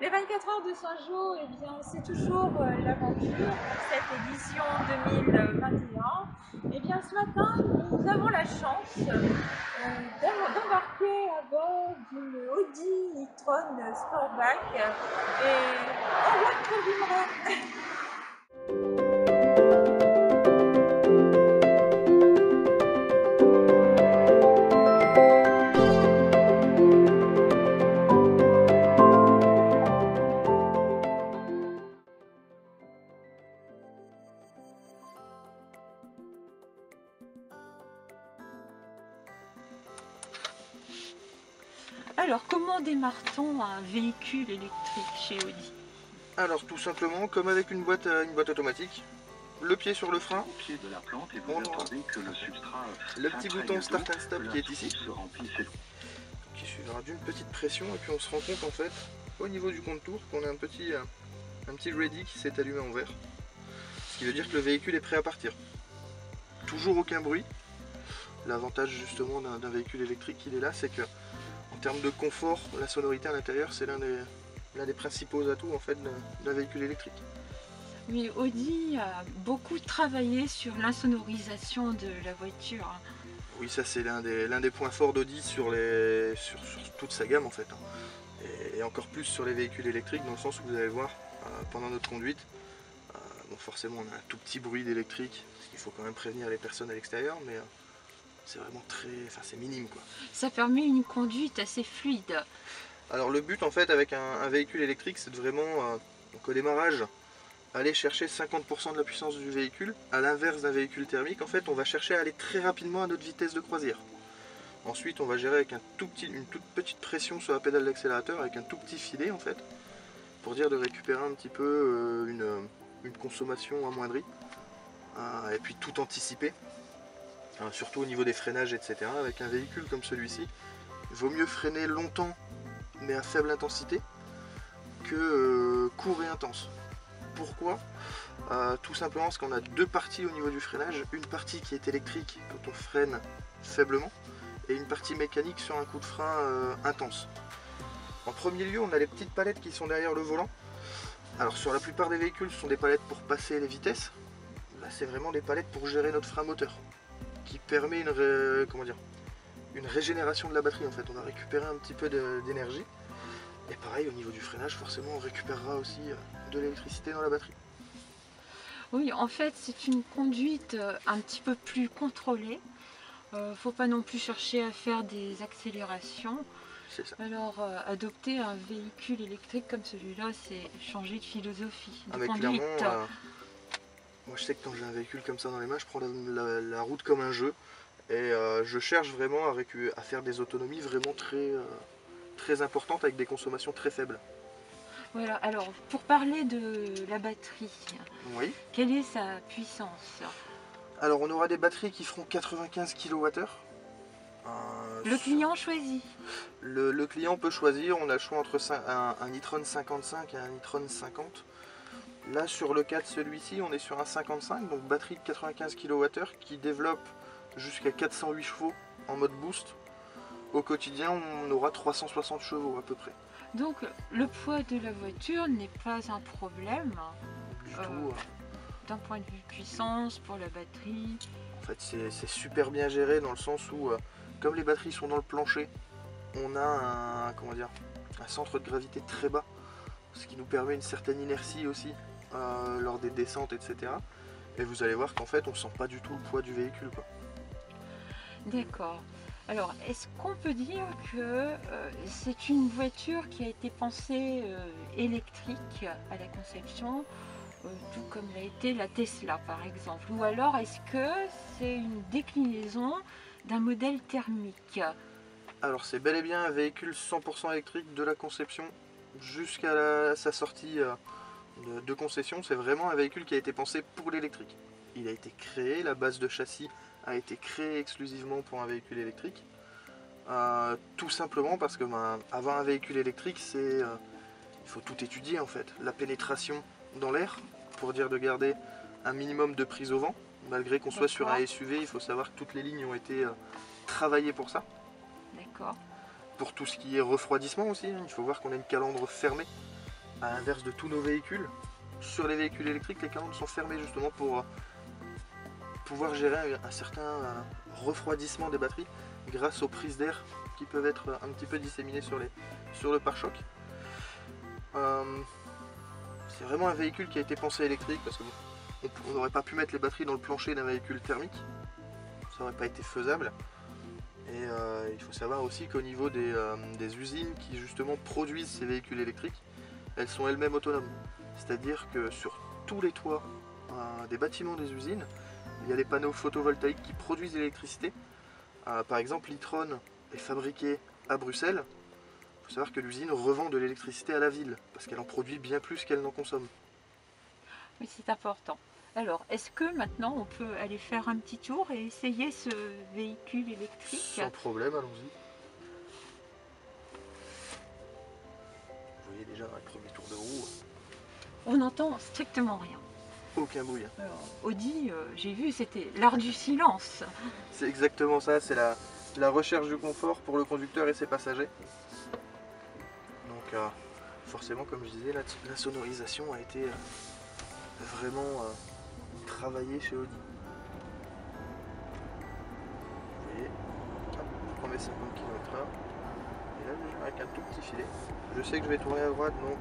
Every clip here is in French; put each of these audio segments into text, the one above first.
Les 24 heures de Saint-Jean, eh bien, c'est toujours l'aventure pour cette édition 2021. Eh bien, ce matin, nous avons la chance d'embarquer à bord d'une Audi e-tron Sportback et en route pour Villeray. Alors, comment démarre-t-on un véhicule électrique chez Audi? Alors tout simplement, comme avec une boîte automatique, le pied sur le frein, de la plante et on vous aura attendez que le substrat le petit bouton Start and Stop qui est ici, se remplisse. qui suivra d'une petite pression, et puis on se rend compte en fait, au niveau du compte tour, qu'on a un petit ready qui s'est allumé en vert. Ce qui veut dire que le véhicule est prêt à partir. Toujours aucun bruit. L'avantage justement d'un véhicule électrique qu'il est là, c'est que en termes de confort, la sonorité à l'intérieur, c'est l'un des principaux atouts en fait d'un véhicule électrique. Oui, Audi a beaucoup travaillé sur l'insonorisation de la voiture. Oui, ça c'est l'un des points forts d'Audi sur toute sa gamme en fait. Et encore plus sur les véhicules électriques, dans le sens où vous allez voir, pendant notre conduite, bon, forcément on a un tout petit bruit d'électrique, parce qu'il faut quand même prévenir les personnes à l'extérieur, mais c'est vraiment c'est minime quoi. Ça permet une conduite assez fluide. Alors le but en fait avec un véhicule électrique, c'est de vraiment, donc au démarrage, aller chercher 50% de la puissance du véhicule. À l'inverse d'un véhicule thermique, en fait, on va chercher à aller très rapidement à notre vitesse de croisière. Ensuite, on va gérer avec une toute petite pression sur la pédale d'accélérateur, avec un tout petit filet, en fait, pour dire de récupérer un petit peu une consommation amoindrie, et puis tout anticiper, surtout au niveau des freinages, etc. Avec un véhicule comme celui-ci, il vaut mieux freiner longtemps, mais à faible intensité, que court et intense. Pourquoi? Tout simplement parce qu'on a deux parties au niveau du freinage, une partie qui est électrique quand on freine faiblement et une partie mécanique sur un coup de frein intense. En premier lieu, on a les petites palettes qui sont derrière le volant. Alors sur la plupart des véhicules, ce sont des palettes pour passer les vitesses. Là, c'est vraiment des palettes pour gérer notre frein moteur, qui permet une régénération de la batterie en fait. On va récupérer un petit peu d'énergie. Et pareil, au niveau du freinage, forcément, on récupérera aussi de l'électricité dans la batterie. Oui, en fait, c'est une conduite un petit peu plus contrôlée. Faut pas non plus chercher à faire des accélérations. C'est ça. Alors, adopter un véhicule électrique comme celui-là, c'est changer de philosophie, de Mais conduite. clairement, moi je sais que quand j'ai un véhicule comme ça dans les mains, je prends la route comme un jeu. Et je cherche vraiment à faire des autonomies vraiment très importantes avec des consommations très faibles. Voilà, alors pour parler de la batterie, Oui. quelle est sa puissance? Alors on aura des batteries qui feront 95 kWh. Le client choisit. Le client peut choisir, on a le choix entre un e-tron 55 et un e-tron 50. Là sur le cas de celui-ci, on est sur un 55, donc batterie de 95 kWh qui développe jusqu'à 408 chevaux en mode boost. Au quotidien, on aura 360 chevaux à peu près. Donc le poids de la voiture n'est pas un problème Du tout. d'un point de vue puissance pour la batterie. En fait, c'est super bien géré dans le sens où, comme les batteries sont dans le plancher, on a un centre de gravité très bas, ce qui nous permet une certaine inertie aussi lors des descentes, etc. Et vous allez voir qu'en fait, on ne sent pas du tout le poids du véhicule, quoi. D'accord. Alors, est-ce qu'on peut dire que c'est une voiture qui a été pensée électrique à la conception, tout comme l'a été la Tesla par exemple? Ou alors est-ce que c'est une déclinaison d'un modèle thermique? Alors c'est bel et bien un véhicule 100% électrique de la conception jusqu'à sa sortie de concession. C'est vraiment un véhicule qui a été pensé pour l'électrique. Il a été créé, la base de châssis a été créée exclusivement pour un véhicule électrique. Tout simplement parce que avoir un véhicule électrique, il faut tout étudier en fait. La pénétration dans l'air, pour dire de garder un minimum de prise au vent. Malgré qu'on soit sur un SUV, il faut savoir que toutes les lignes ont été travaillées pour ça. D'accord. Pour tout ce qui est refroidissement aussi, il faut voir qu'on a une calandre fermée. à l'inverse de tous nos véhicules, sur les véhicules électriques, les calandres sont fermées justement pour pouvoir gérer un certain refroidissement des batteries grâce aux prises d'air qui peuvent être un petit peu disséminées sur le pare-choc. C'est vraiment un véhicule qui a été pensé électrique parce qu'on n'aurait pas pu mettre les batteries dans le plancher d'un véhicule thermique, ça n'aurait pas été faisable. Et il faut savoir aussi qu'au niveau des usines qui justement produisent ces véhicules électriques, elles sont elles-mêmes autonomes. C'est-à-dire que sur tous les toits des bâtiments des usines, il y a des panneaux photovoltaïques qui produisent l'électricité. Par exemple, l'e-tron est fabriqué à Bruxelles. Il faut savoir que l'usine revend de l'électricité à la ville, parce qu'elle en produit bien plus qu'elle n'en consomme. Oui, c'est important. Alors, est-ce que maintenant on peut aller faire un petit tour et essayer ce véhicule électrique? Sans problème, allons-y. Vous voyez déjà un premier tour de roue. On n'entend strictement rien. Aucun bruit. Alors, Audi, j'ai vu, c'était l'art du silence. C'est exactement ça, c'est la recherche du confort pour le conducteur et ses passagers. Donc forcément, comme je disais, la sonorisation a été vraiment travaillée chez Audi. Vous voyez, hop, je prends mes 50 km/h et là je avec un tout petit filet. Je sais que je vais tourner à droite, donc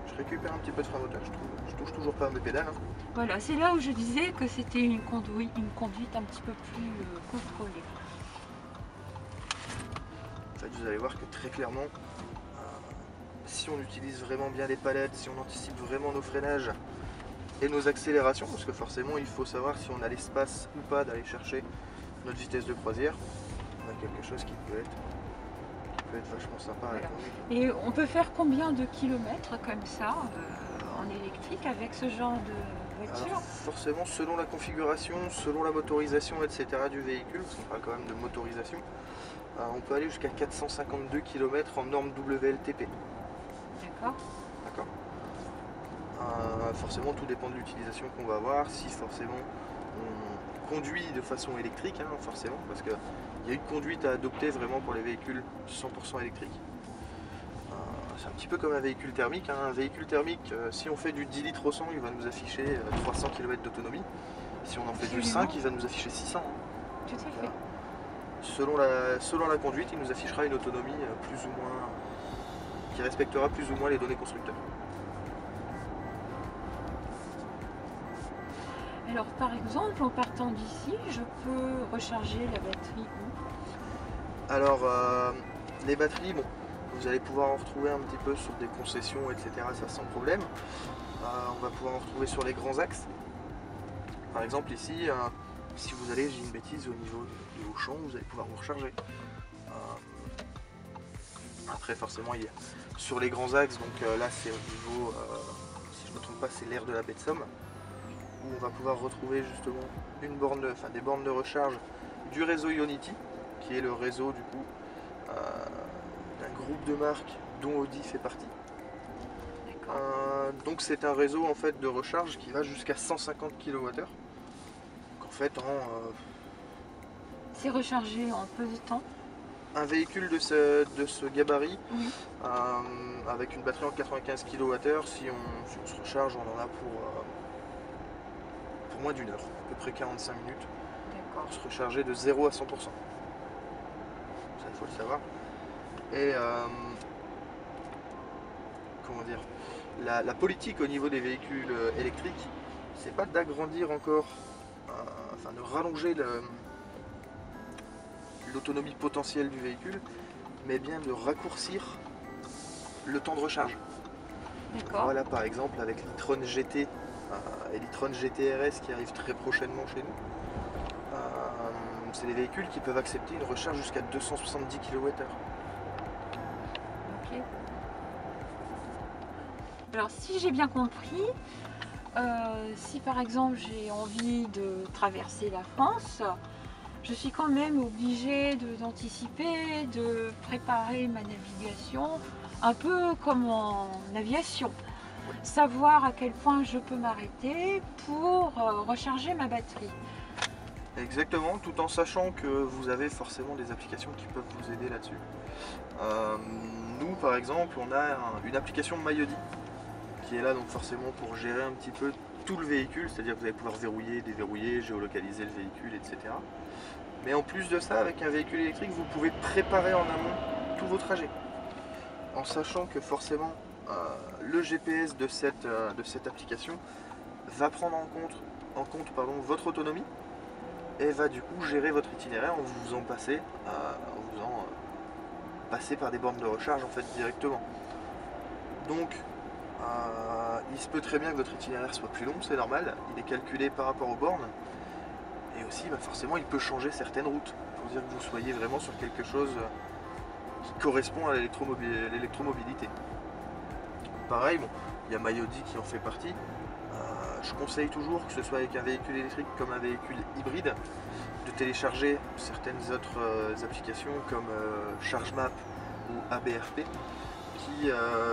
je récupère un petit peu de frein moteur. Je touche toujours pas à mes pédales. Hein. Voilà, c'est là où je disais que c'était une conduite un petit peu plus contrôlée. En fait, vous allez voir que très clairement, si on utilise vraiment bien les palettes, si on anticipe vraiment nos freinages et nos accélérations, parce que forcément il faut savoir si on a l'espace ou pas d'aller chercher notre vitesse de croisière, on a quelque chose qui peut être vachement sympa à Voilà. conduire. Et on peut faire combien de kilomètres comme ça en électrique avec ce genre de voiture? Alors, forcément, selon la configuration, selon la motorisation, etc. du véhicule, parce qu'on parle quand même de motorisation, on peut aller jusqu'à 452 km en norme WLTP. D'accord. D'accord. Forcément, tout dépend de l'utilisation qu'on va avoir. Si forcément on conduit de façon électrique, hein, forcément, parce qu'il y a une conduite à adopter vraiment pour les véhicules 100% électriques. C'est un petit peu comme un véhicule thermique. Hein. Un véhicule thermique, si on fait du 10 litres au 100, il va nous afficher 300 km d'autonomie. Si on en fait du 5, il va nous afficher 600. Hein. Tout à fait. Selon la conduite, il nous affichera une autonomie plus ou moins qui respectera plus ou moins les données constructeurs. Alors par exemple, en partant d'ici, je peux recharger la batterie où? Alors les batteries, bon, vous allez pouvoir en retrouver un petit peu sur des concessions, etc. Ça sans problème. On va pouvoir en retrouver sur les grands axes. Par exemple ici, si vous allez, j'ai une bêtise, au niveau de Auchan, vous allez pouvoir vous recharger. Après forcément il y a sur les grands axes, donc là c'est au niveau, si je ne me trompe pas, c'est l'aire de la baie de Somme, où on va pouvoir retrouver justement des bornes de recharge du réseau Ionity, qui est le réseau du coup d'un groupe de marques dont Audi fait partie. Donc c'est un réseau en fait de recharge qui va jusqu'à 150 kWh. Donc en fait c'est rechargé en peu de temps? Un véhicule de ce gabarit, Oui. avec une batterie en 95 kWh, si on se recharge, on en a pour moins d'une heure, à peu près 45 minutes, pour se recharger de 0 à 100%. Ça, il faut le savoir. Et comment dire, la politique au niveau des véhicules électriques, c'est pas d'agrandir encore, enfin de rallonger l'autonomie potentielle du véhicule, mais bien de raccourcir le temps de recharge. Voilà, par exemple avec l'e-tron GT et l'e-tron GT-RS qui arrivent très prochainement chez nous, c'est des véhicules qui peuvent accepter une recharge jusqu'à 270 kWh. Ok. Alors si j'ai bien compris, si par exemple j'ai envie de traverser la France, je suis quand même obligée d'anticiper, de préparer ma navigation, un peu comme en aviation. Savoir à quel point je peux m'arrêter pour recharger ma batterie. Exactement, tout en sachant que vous avez forcément des applications qui peuvent vous aider là-dessus. Euh, Nous, par exemple, on a une application MyAudi qui est là donc forcément pour gérer un petit peu tout le véhicule, c'est-à-dire que vous allez pouvoir verrouiller, déverrouiller, géolocaliser le véhicule, etc. Mais en plus de ça, avec un véhicule électrique, vous pouvez préparer en amont tous vos trajets. En sachant que forcément, le GPS de cette application va prendre en compte votre autonomie et va du coup gérer votre itinéraire en vous faisant passer, passer par des bornes de recharge en fait directement. Donc il se peut très bien que votre itinéraire soit plus long, c'est normal, il est calculé par rapport aux bornes. Et aussi forcément il peut changer certaines routes pour dire que vous soyez vraiment sur quelque chose qui correspond à l'électromobilité. Pareil, bon, il y a MyAudi qui en fait partie. Je conseille toujours, que ce soit avec un véhicule électrique comme un véhicule hybride, de télécharger certaines autres applications comme ChargeMap ou ABRP qui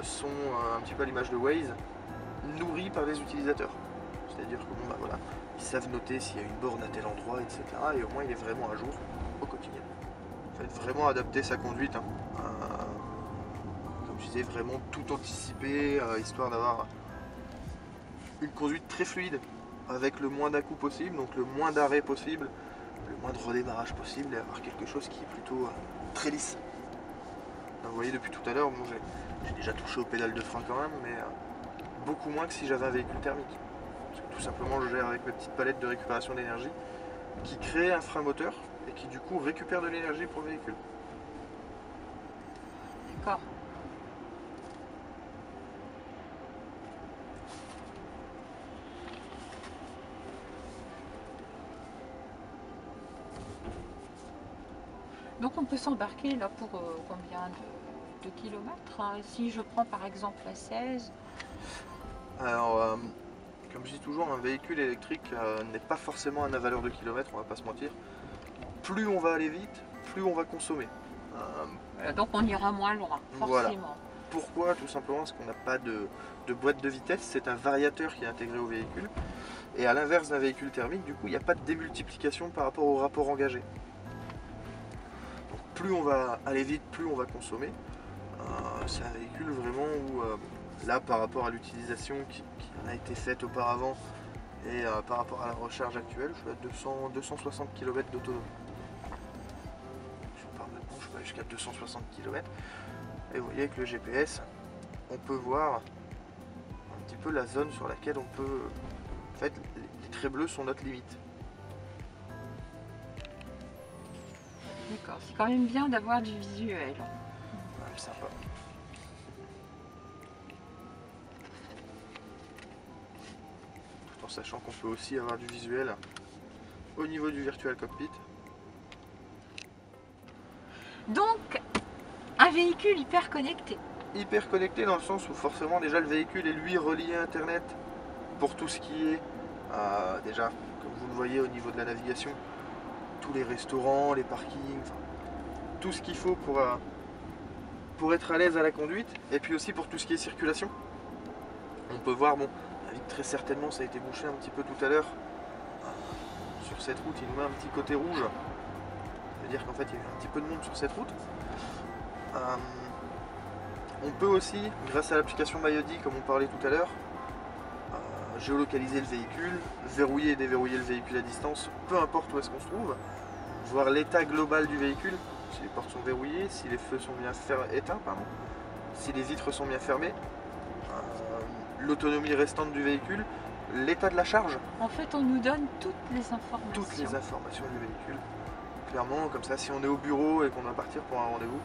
sont un petit peu à l'image de Waze, nourris par les utilisateurs. C'est-à-dire que bon, voilà, ils savent noter s'il y a une borne à tel endroit, etc. Et au moins il est vraiment à jour au quotidien. Il faut vraiment adapter sa conduite. Comme je disais, vraiment tout anticiper, histoire d'avoir une conduite très fluide, avec le moins d'à-coups possible, donc le moins d'arrêts possible, le moins de redémarrage possible, et avoir quelque chose qui est plutôt très lisse. Là, vous voyez depuis tout à l'heure, bon, j'ai déjà touché aux pédales de frein quand même, mais beaucoup moins que si j'avais un véhicule thermique. Parce que tout simplement je gère avec mes petites palettes de récupération d'énergie qui créent un frein moteur et qui du coup récupère de l'énergie pour le véhicule. D'accord. Donc on peut s'embarquer là pour combien de kilomètres, hein? Si je prends par exemple la 16. Alors, comme je dis toujours, un véhicule électrique n'est pas forcément un avaleur de kilomètres, on va pas se mentir. Plus on va aller vite, plus on va consommer. Donc on ira moins loin, forcément. Voilà. Pourquoi? Tout simplement parce qu'on n'a pas de boîte de vitesse, c'est un variateur qui est intégré au véhicule. Et à l'inverse d'un véhicule thermique, du coup, il n'y a pas de démultiplication par rapport au rapport engagé. Donc, plus on va aller vite, plus on va consommer. C'est un véhicule vraiment où, là, par rapport à l'utilisation qui en a été faite auparavant et par rapport à la recharge actuelle, je suis à 260 km d'autonomie. Je pars maintenant, je peux aller jusqu'à 260 km. Et vous voyez avec le GPS, on peut voir un petit peu la zone sur laquelle on peut... En fait, les traits bleus sont notre limite. D'accord, c'est quand même bien d'avoir du visuel. Ouais, sympa. Tout en sachant qu'on peut aussi avoir du visuel au niveau du virtual cockpit. Donc, un véhicule hyper connecté. Hyper connecté dans le sens où forcément déjà le véhicule est lui relié à internet pour tout ce qui est déjà comme vous le voyez au niveau de la navigation, tous les restaurants, les parkings, enfin, tout ce qu'il faut pour être à l'aise à la conduite, et puis aussi pour tout ce qui est circulation. On peut voir, bon, très certainement ça a été bouché un petit peu tout à l'heure. Sur cette route il nous met un petit côté rouge, ça veut dire qu'en fait il y a eu un petit peu de monde sur cette route. On peut aussi, grâce à l'application MyAudi, comme on parlait tout à l'heure, géolocaliser le véhicule, verrouiller et déverrouiller le véhicule à distance, peu importe où est-ce qu'on se trouve, voir l'état global du véhicule, si les portes sont verrouillées, si les feux sont bien éteints, si les vitres sont bien fermées, l'autonomie restante du véhicule, l'état de la charge. En fait, on nous donne toutes les informations. Toutes les informations du véhicule. Clairement, comme ça, si on est au bureau et qu'on doit partir pour un rendez-vous,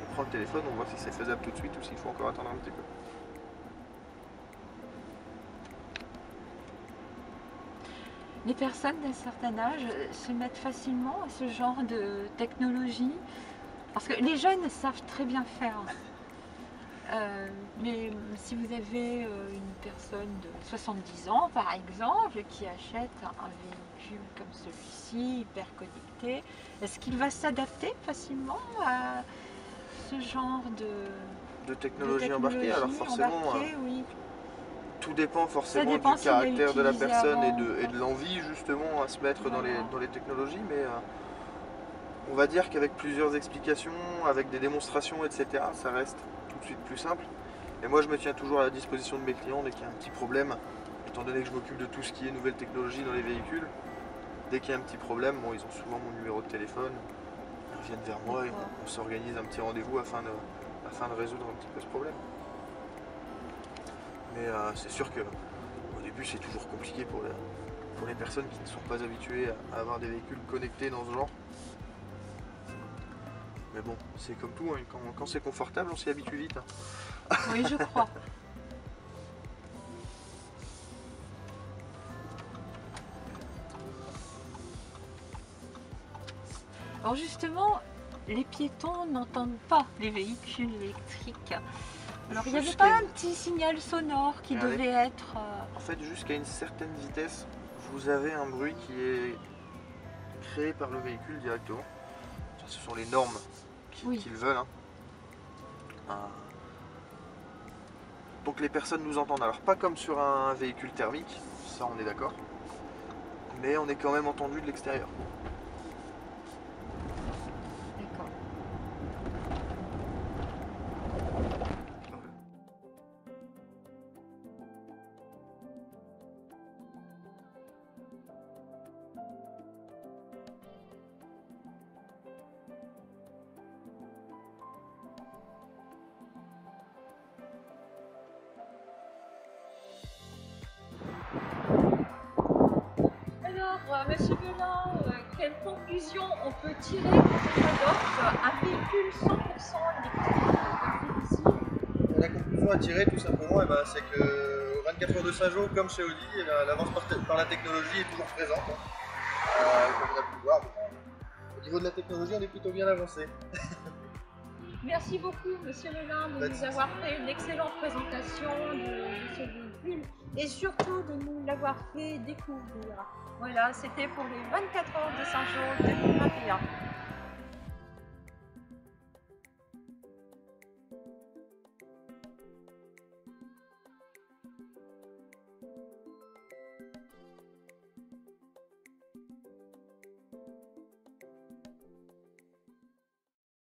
on prend le téléphone, on voit si c'est faisable tout de suite ou s'il faut encore attendre un petit peu. Les personnes d'un certain âge se mettent facilement à ce genre de technologie, parce que les jeunes savent très bien faire. Mais si vous avez une personne de 70 ans, par exemple, qui achète un véhicule comme celui-ci, hyper connecté, est-ce qu'il va s'adapter facilement à ce genre de technologie embarquée? Alors forcément, oui. tout dépend forcément dépend du s'il l'a caractère de la utilisé personne avant. et de l'envie justement à se mettre dans Voilà. dans les technologies, mais on va dire qu'avec plusieurs explications, avec des démonstrations, etc., ça reste tout de suite plus simple. Et moi je me tiens toujours à la disposition de mes clients dès qu'il y a un petit problème, étant donné que je m'occupe de tout ce qui est nouvelle technologie dans les véhicules. Dès qu'il y a un petit problème, bon, ils ont souvent mon numéro de téléphone, ils reviennent vers moi et D'accord. on s'organise un petit rendez-vous afin de résoudre un petit peu ce problème. Mais c'est sûr que au début c'est toujours compliqué pour les personnes qui ne sont pas habituées à avoir des véhicules connectés dans ce genre. Mais bon, c'est comme tout, hein, quand c'est confortable on s'y habitue vite. Hein. Oui, je crois. Alors justement, les piétons n'entendent pas les véhicules électriques. Alors il n'y avait Jusqu'à pas un une- petit signal sonore qui Regardez. devait être... En fait, jusqu'à une certaine vitesse, vous avez un bruit qui est créé par le véhicule directement. Ça, ce sont les normes Oui. qu'ils veulent. Hein. Donc les personnes nous entendent. Alors pas comme sur un véhicule thermique, ça on est d'accord. Mais on est quand même entendu de l'extérieur. D'accord. Alors, Monsieur Belin, quelle conclusion on peut tirer quand on adopte un véhicule 100% électrique comme celui-ci? La conclusion à tirer tout simplement, c'est que 24 heures de Saint-Jean, comme chez Audi, l'avance par la technologie est toujours présente. Hein. Comme on a pu le voir, au niveau de la technologie, on est plutôt bien avancé. Merci beaucoup, Monsieur Belin, de nous avoir fait une excellente présentation de ce véhicule et surtout de nous l'avoir fait découvrir. Voilà, c'était pour les 24 heures de Saint-Jean 2021.